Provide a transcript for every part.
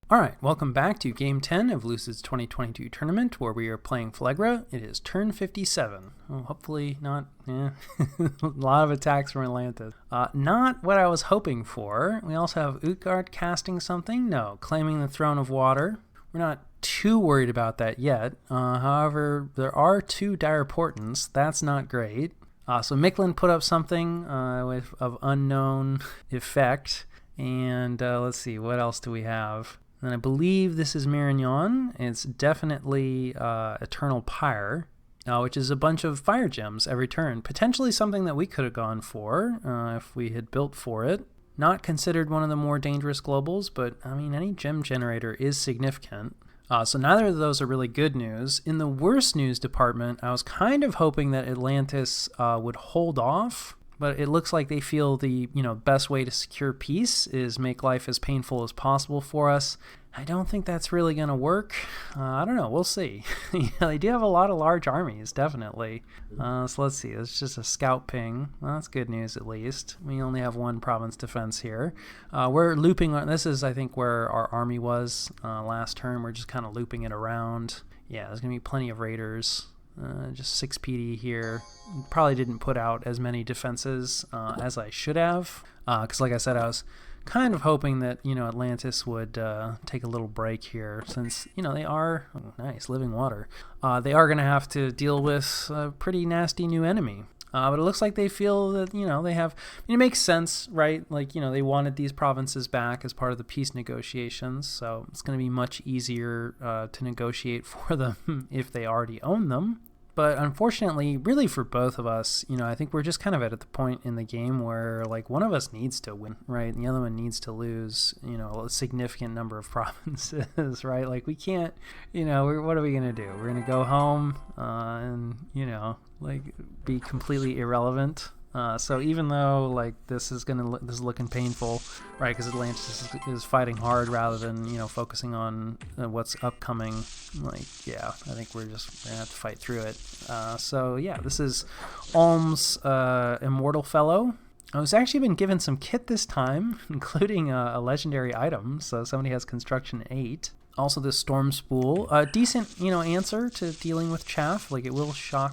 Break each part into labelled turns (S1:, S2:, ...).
S1: Alright, welcome back to Game 10 of Lucid's 2022 tournament, where we are playing Phlegra. It is turn 57. Well, hopefully not, a lot of attacks from Atlantis. Not what I was hoping for. We also have Utgard casting something. No, claiming the Throne of Water. We're not too worried about that yet. However, there are two dire portents. That's not great. So Micklin put up something of unknown effect. And let's see, what else do we have? And I believe this is Marignon. It's definitely Eternal Pyre, which is a bunch of fire gems every turn. Potentially something that we could have gone for if we had built for it. Not considered one of the more dangerous globals, but I mean, any gem generator is significant. So neither of those are really good news. In the worst news department, I was kind of hoping that Atlantis would hold off. But it looks like they feel the best way to secure peace is make life as painful as possible for us. I don't think that's really going to work. I don't know. We'll see. They do have a lot of large armies, definitely. So let's see. It's just a scout ping. Well, that's good news, at least. We only have one province defense here. We're looping. This is, I think, where our army was last turn. We're just kind of looping it around. Yeah, there's going to be plenty of raiders. Just 6 PD here. Probably didn't put out as many defenses as I should have, because like I said, I was kind of hoping that Atlantis would take a little break here, since they are nice living water. They are going to have to deal with a pretty nasty new enemy. But it looks like they feel that, they have, it makes sense, right? Like, they wanted these provinces back as part of the peace negotiations. So it's going to be much easier to negotiate for them if they already own them. But unfortunately, really for both of us, I think we're just kind of at the point in the game where like one of us needs to win, right? And the other one needs to lose, a significant number of provinces, right? Like we can't, what are we going to do? We're going to go home and, like be completely irrelevant. So even though like this is looking painful, right? Because Atlantis is fighting hard rather than focusing on what's upcoming. Like I think we're gonna have to fight through it. So yeah, this is Ulm's Immortal Fellow. I was actually been given some kit this time, including a legendary item. So somebody has Construction 8. Also this Storm Spool, a decent answer to dealing with chaff. Like it will shock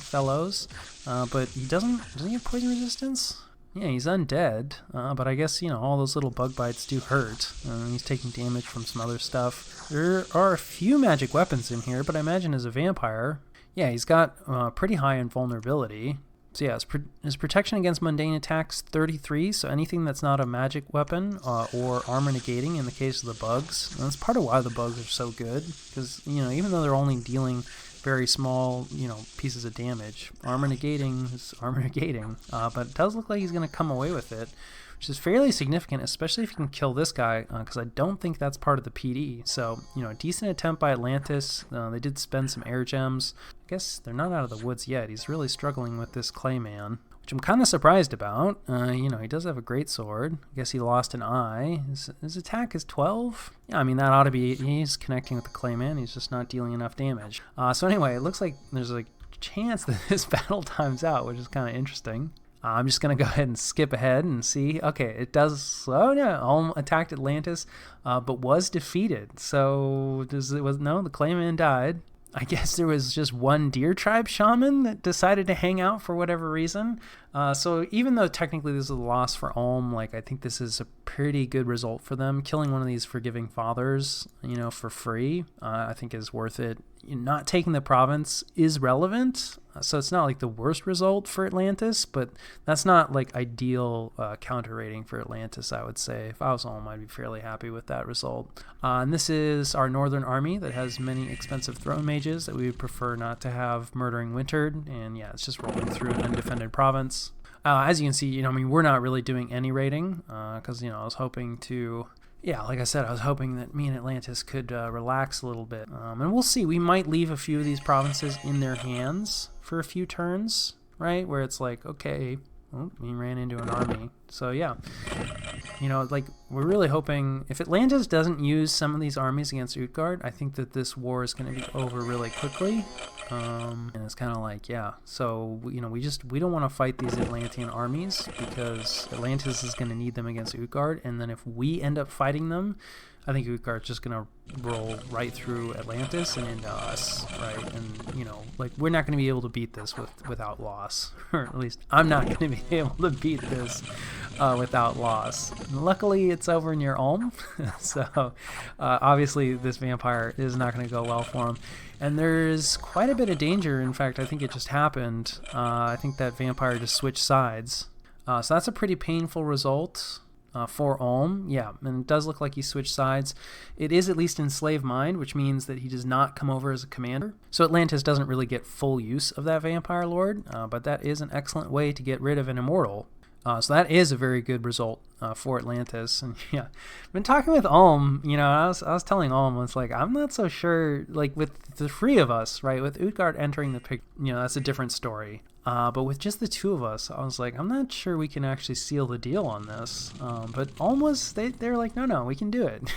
S1: fellows, but doesn't he have poison resistance? Yeah, he's undead, but I guess all those little bug bites do hurt. He's taking damage from some other stuff. There are a few magic weapons in here, but I imagine as a vampire, yeah, he's got pretty high invulnerability. So yeah, his protection against mundane attacks 33, so anything that's not a magic weapon or armor negating in the case of the bugs. And that's part of why the bugs are so good, because even though they're only dealing very small, pieces of damage, armor negating is armor negating, but it does look like he's going to come away with it, which is fairly significant, especially if you can kill this guy, because I don't think that's part of the PD. So, a decent attempt by Atlantis. They did spend some air gems. I guess they're not out of the woods yet. He's really struggling with this Clayman, which I'm kind of surprised about. He does have a great sword. I guess he lost an eye. His attack is 12. Yeah, I mean, that ought to be, he's connecting with the Clayman. He's just not dealing enough damage. So anyway, it looks like there's a chance that this battle times out, which is kind of interesting. I'm just going to go ahead and skip ahead and see. Okay, it does. Oh, no. Ulm attacked Atlantis, but was defeated. So the Clayman died. I guess there was just one Deer Tribe shaman that decided to hang out for whatever reason. So even though technically this is a loss for Ulm, like I think this is a pretty good result for them. Killing one of these forgiving fathers, for free, I think is worth it. Not taking the province is relevant, so it's not like the worst result for Atlantis, but that's not like ideal counter rating for Atlantis, I would say. If I was Ulm, I'd be fairly happy with that result. And this is our northern army that has many expensive throne mages that we would prefer not to have murdering wintered, and yeah, it's just rolling through an undefended province. As you can see, we're not really doing any raiding, because I was hoping to. Yeah, like I said, I was hoping that me and Atlantis could relax a little bit. And we'll see. We might leave a few of these provinces in their hands for a few turns, right? Where it's like, okay, we ran into an army. So yeah, like we're really hoping if Atlantis doesn't use some of these armies against Utgard, I think that this war is going to be over really quickly. And it's kind of like, yeah, so we don't want to fight these Atlantean armies because Atlantis is going to need them against Utgard, and then if we end up fighting them, I think Utgard's just going to roll right through Atlantis and into us, right? And, like, we're not going to be able to beat this without loss. Or at least I'm not going to be able to beat this without loss. And luckily, it's over near Ulm. So, obviously, this vampire is not going to go well for him. And there's quite a bit of danger. In fact, I think it just happened. I think that vampire just switched sides. So that's a pretty painful result. For Ulm, yeah, and it does look like he switched sides. It is at least in Slave Mind, which means that he does not come over as a commander. So Atlantis doesn't really get full use of that Vampire Lord, but that is an excellent way to get rid of an Immortal. So that is a very good result for Atlantis. And yeah, I've been talking with Ulm, I was telling Ulm, it's like, I'm not so sure, like with the three of us, right, with Utgard entering the picture, that's a different story. But with just the two of us, I was like, I'm not sure we can actually seal the deal on this. But almost they're like, no, we can do it.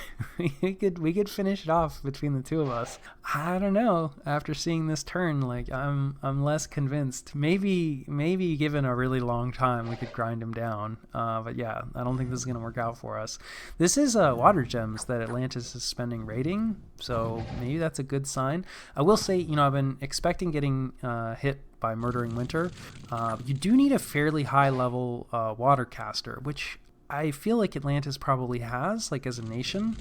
S1: we could finish it off between the two of us. I don't know. After seeing this turn, like I'm less convinced. Maybe given a really long time, we could grind him down. But yeah, I don't think this is gonna work out for us. This is water gems that Atlantis is spending raiding, so maybe that's a good sign. I will say, I've been expecting getting hit by Murdering Winter. You do need a fairly high level water caster, which I feel like Atlantis probably has, like as a nation.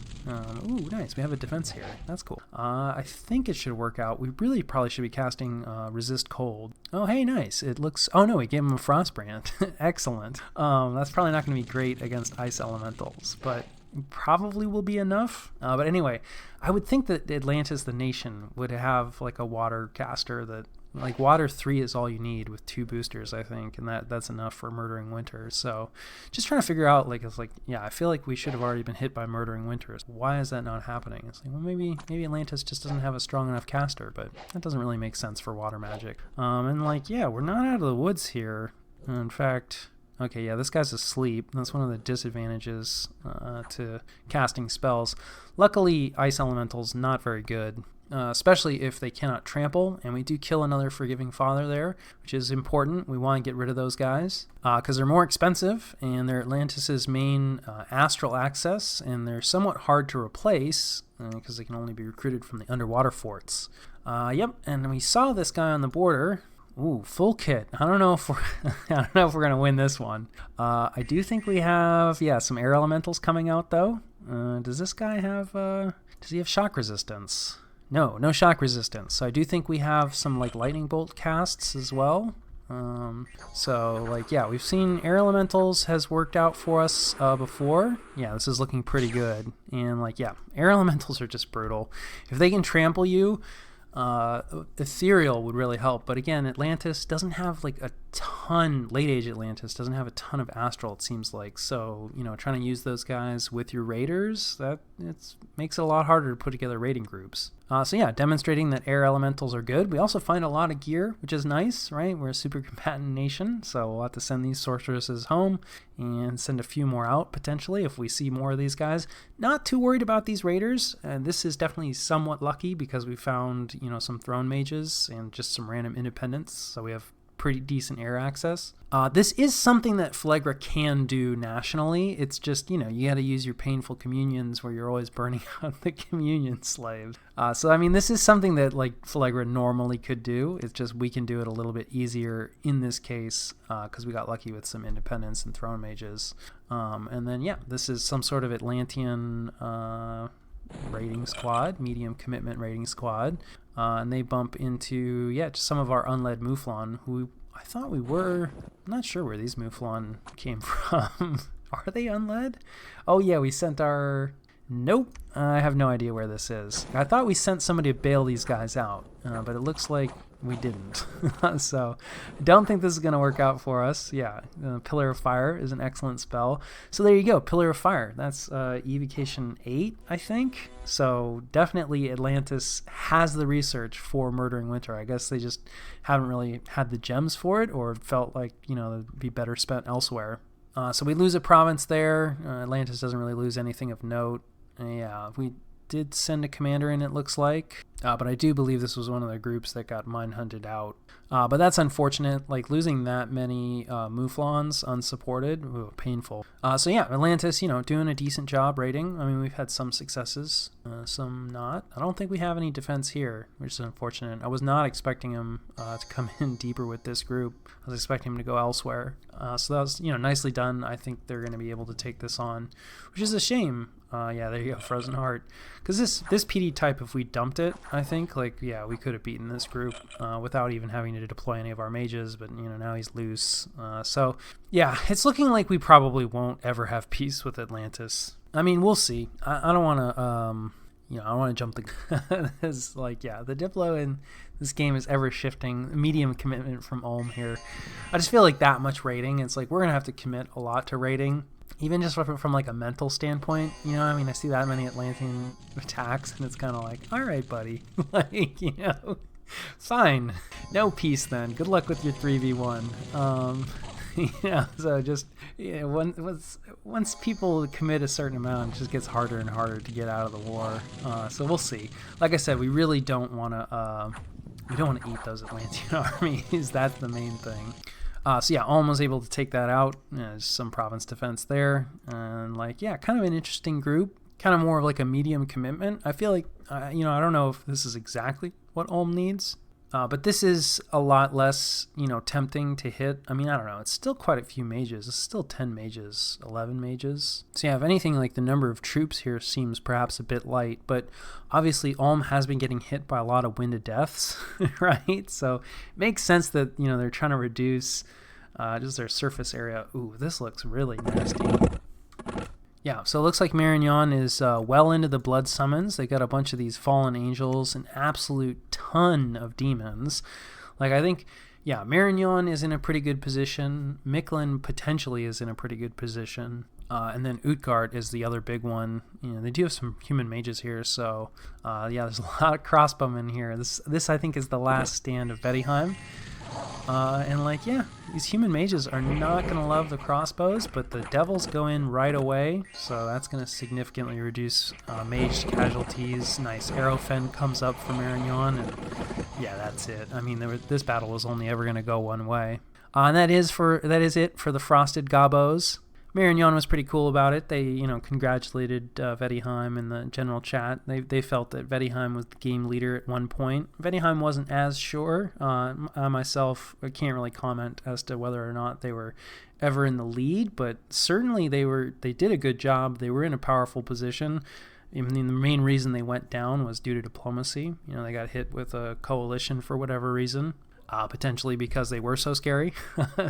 S1: Ooh, nice. We have a defense here. That's cool. I think it should work out. We really probably should be casting Resist Cold. Oh, hey, nice. It looks... Oh, no, we gave him a Frostbrand. Excellent. That's probably not going to be great against Ice Elementals, but probably will be enough. But anyway, I would think that Atlantis, the nation, would have like a water caster that... Like water 3 is all you need with 2 boosters, I think, and that's enough for Murdering Winter. So just trying to figure out, like, it's like, yeah, I feel like we should have already been hit by Murdering Winter. Why is that not happening? It's like, well, maybe Atlantis just doesn't have a strong enough caster, but that doesn't really make sense for water magic. And like, yeah, we're not out of the woods here. In fact, okay, yeah, this guy's asleep. That's one of the disadvantages to casting spells. Luckily, Ice Elemental's not very good. Especially if they cannot trample, and we do kill another Forgiving Father there, which is important. We want to get rid of those guys because they're more expensive, and they're Atlantis's main astral access, and they're somewhat hard to replace because they can only be recruited from the underwater forts. Yep, and we saw this guy on the border. Ooh, full kit. I don't know if we're gonna win this one. I do think we have some air elementals coming out though. Does this guy have? Does he have shock resistance? No shock resistance. So I do think we have some like lightning bolt casts as well. So like, yeah, we've seen air elementals has worked out for us before. Yeah, this is looking pretty good. And like, yeah, air elementals are just brutal. If they can trample you, ethereal would really help, but again, Atlantis doesn't have like a ton, late age Atlantis doesn't have a ton of astral, it seems like, so trying to use those guys with your raiders, that makes it a lot harder to put together raiding groups. So yeah, demonstrating that air elementals are good. We also find a lot of gear, which is nice, right? We're a super combatant nation, so we'll have to send these sorceresses home and send a few more out potentially if we see more of these guys. Not too worried about these raiders, and this is definitely somewhat lucky because we found some throne mages and just some random independents, so we have pretty decent air access. This is something that Phlegra can do nationally. It's just, you got to use your painful communions where you're always burning out the communion slaves. So, I mean, this is something that, like, Phlegra normally could do. It's just we can do it a little bit easier in this case because we got lucky with some independents and throne mages. And then, yeah, this is some sort of Atlantean raiding squad, medium commitment raiding squad. And they bump into, just some of our unled Mouflon, who I thought we were. I'm not sure where these Mouflon came from. Are they unled? Oh, yeah, we sent our... Nope. I have no idea where this is. I thought we sent somebody to bail these guys out, but it looks like we didn't. So I don't think this is going to work out for us. Yeah, Pillar of Fire is an excellent spell. So there you go, Pillar of Fire. That's Evocation 8, I think. So definitely Atlantis has the research for Murdering Winter. I guess they just haven't really had the gems for it or felt like, it'd be better spent elsewhere. So we lose a province there. Atlantis doesn't really lose anything of note. Yeah, we did send a commander in, it looks like. But I do believe this was one of the groups that got mine hunted out. But that's unfortunate. Like, losing that many Mouflons unsupported, ooh, painful. So yeah, Atlantis, doing a decent job raiding. I mean, we've had some successes, some not. I don't think we have any defense here, which is unfortunate. I was not expecting him to come in deeper with this group. I was expecting him to go elsewhere. So that was, nicely done. I think they're going to be able to take this on, which is a shame. Yeah, there you go, Frozen Heart. Because this PD type, if we dumped it, I think, we could have beaten this group without even having to deploy any of our mages, but, now he's loose. So, yeah, it's looking like we probably won't ever have peace with Atlantis. I mean, we'll see. I don't want to, I don't want to jump the... it's the Diplo in this game is ever shifting. Medium commitment from Ulm here. I just feel like that much raiding, it's like we're going to have to commit a lot to raiding. Even just from a mental standpoint, I see that many Atlantean attacks, and it's kind of like, all right, buddy, fine, no peace then. Good luck with your 3v1. So just once people commit a certain amount, it just gets harder and harder to get out of the war. So we'll see. Like I said, we really don't want to. We don't want to eat those Atlantean armies. That's the main thing. So yeah, Ulm was able to take that out. There's some province defense there, and kind of an interesting group. Kind of more of a medium commitment. I feel like I don't know if this is exactly what Ulm needs, but this is a lot less tempting to hit. I mean, I don't know. It's still quite a few mages. It's still 10 mages, 11 mages. So yeah, if anything, the number of troops here seems perhaps a bit light, but obviously Ulm has been getting hit by a lot of winded deaths, right? So it makes sense that they're trying to reduce just their surface area. Ooh, this looks really nasty. Yeah, so it looks like Marignon is well into the blood summons. They got a bunch of these fallen angels, an absolute ton of demons. I think, yeah, Marignon is in a pretty good position. Micklin potentially is in a pretty good position. And then Utgard is the other big one. They do have some human mages here, so yeah, there's a lot of crossbowmen here. This I think is the last stand of Vettiheim. And yeah, these human mages are not going to love the crossbows, but the devils go in right away, so that's going to significantly reduce mage casualties. Nice arrow fen comes up from Marignon, and yeah, that's it. I mean, this battle was only ever going to go one way. And that is it for the Frosted Gobos. Marignon was pretty cool about it. They, congratulated Vettiheim in the general chat. They felt that Vettiheim was the game leader at one point. Vettiheim wasn't as sure. I myself can't really comment as to whether or not they were ever in the lead, but certainly they did a good job. They were in a powerful position. I mean, the main reason they went down was due to diplomacy. They got hit with a coalition for whatever reason. Potentially because they were so scary.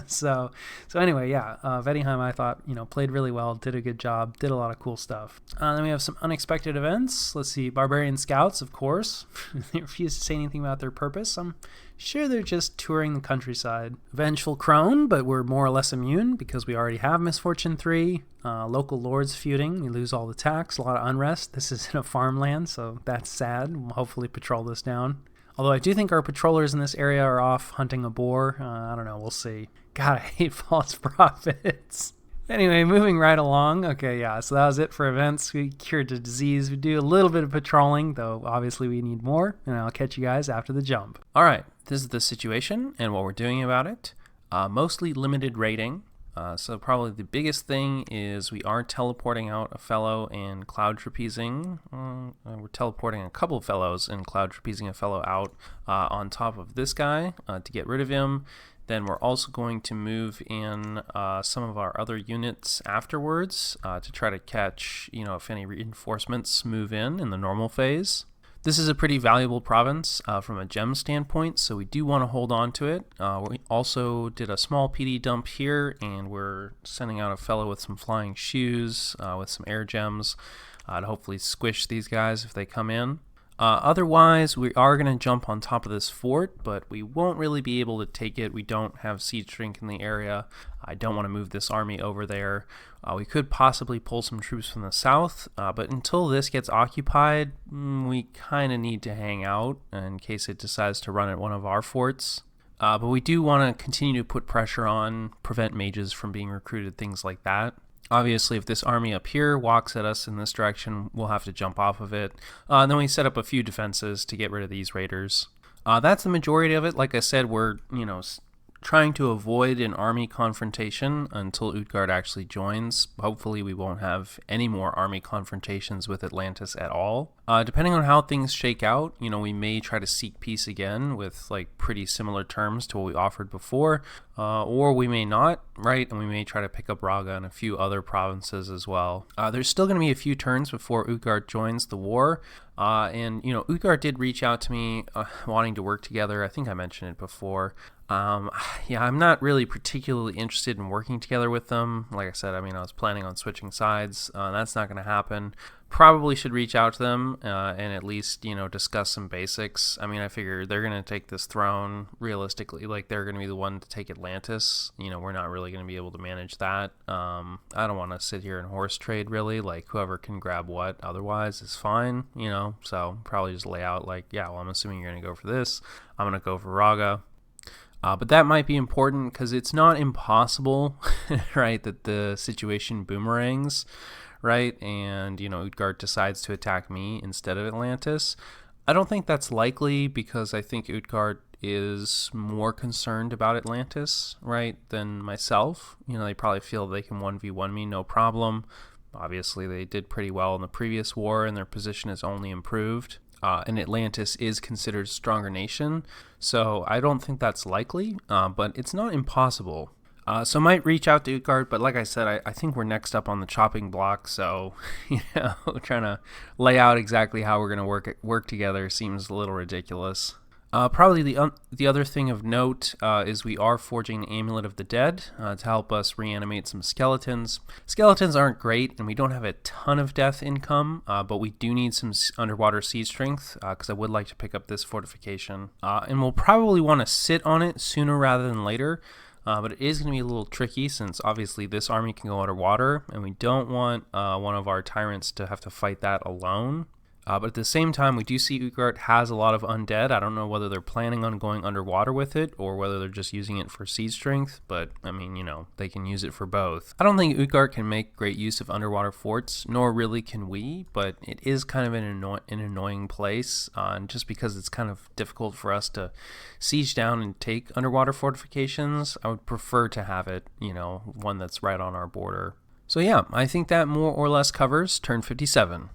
S1: so anyway, yeah, Vettiheim, I thought, played really well, did a good job, did a lot of cool stuff. Then we have some unexpected events. Let's see, Barbarian Scouts, of course. They refuse to say anything about their purpose. I'm sure they're just touring the countryside. Vengeful Crone, but we're more or less immune because we already have Misfortune 3. Local lords feuding, we lose all the tax, a lot of unrest. This is in a farmland, so that's sad. We'll hopefully patrol this down. Although I do think our patrollers in this area are off hunting a boar. I don't know, we'll see. God, I hate false prophets. Anyway, moving right along. Okay, yeah, so that was it for events. We cured the disease. We do a little bit of patrolling, though obviously we need more, and I'll catch you guys after the jump. All right, this is the situation and what we're doing about it. Mostly limited rating. So probably the biggest thing is we are teleporting out a fellow and cloud trapezing. We're teleporting a couple of fellows and cloud trapezing a fellow out on top of this guy to get rid of him. Then we're also going to move in some of our other units afterwards to try to catch, if any reinforcements move in the normal phase. This is a pretty valuable province from a gem standpoint, so we do want to hold on to it. We also did a small PD dump here, and we're sending out a fellow with some flying shoes with some air gems to hopefully squish these guys if they come in. Otherwise, we are going to jump on top of this fort, but we won't really be able to take it. We don't have siege strength in the area. I don't want to move this army over there. We could possibly pull some troops from the south, but until this gets occupied, we kind of need to hang out in case it decides to run at one of our forts. But we do want to continue to put pressure on, prevent mages from being recruited, things like that. Obviously, if this army up here walks at us in this direction, we'll have to jump off of it. And then we set up a few defenses to get rid of these raiders. That's the majority of it. Like I said, we're, trying to avoid an army confrontation until Utgard actually joins. Hopefully we won't have any more army confrontations with Atlantis at all. Depending on how things shake out, we may try to seek peace again with like pretty similar terms to what we offered before, or we may not, right? And we may try to pick up Raga and a few other provinces as well. There's still going to be a few turns before Utgard joins the war. And Utgard did reach out to me wanting to work together. I think I mentioned it before. I'm not really particularly interested in working together with them. Like I said, I was planning on switching sides. That's not going to happen. Probably should reach out to them and at least, discuss some basics. I figure they're going to take this throne realistically. Like, they're going to be the one to take Atlantis. We're not really going to be able to manage that. I don't want to sit here and horse trade, really. Like, whoever can grab what otherwise is fine, So probably just lay out like, I'm assuming you're going to go for this. I'm going to go for Raga. But that might be important because it's not impossible, right, that the situation boomerangs, right, and, Utgard decides to attack me instead of Atlantis. I don't think that's likely because I think Utgard is more concerned about Atlantis, right, than myself. They probably feel they can 1v1 me, no problem. Obviously, they did pretty well in the previous war, and their position has only improved. And Atlantis is considered a stronger nation, so I don't think that's likely, but it's not impossible. So I might reach out to Utgard, but like I said, I think we're next up on the chopping block, so trying to lay out exactly how we're going to work together seems a little ridiculous. Probably the other thing of note is we are forging an Amulet of the Dead to help us reanimate some skeletons. Skeletons aren't great, and we don't have a ton of death income, but we do need some underwater siege strength because I would like to pick up this fortification. And we'll probably want to sit on it sooner rather than later, but it is going to be a little tricky since obviously this army can go underwater, and we don't want one of our tyrants to have to fight that alone. But at the same time, we do see Utgard has a lot of undead. I don't know whether they're planning on going underwater with it or whether they're just using it for siege strength, but they can use it for both. I don't think Utgard can make great use of underwater forts, nor really can we, but it is kind of an annoying place, and just because it's kind of difficult for us to siege down and take underwater fortifications, I would prefer to have it, one that's right on our border. So yeah, I think that more or less covers turn 57.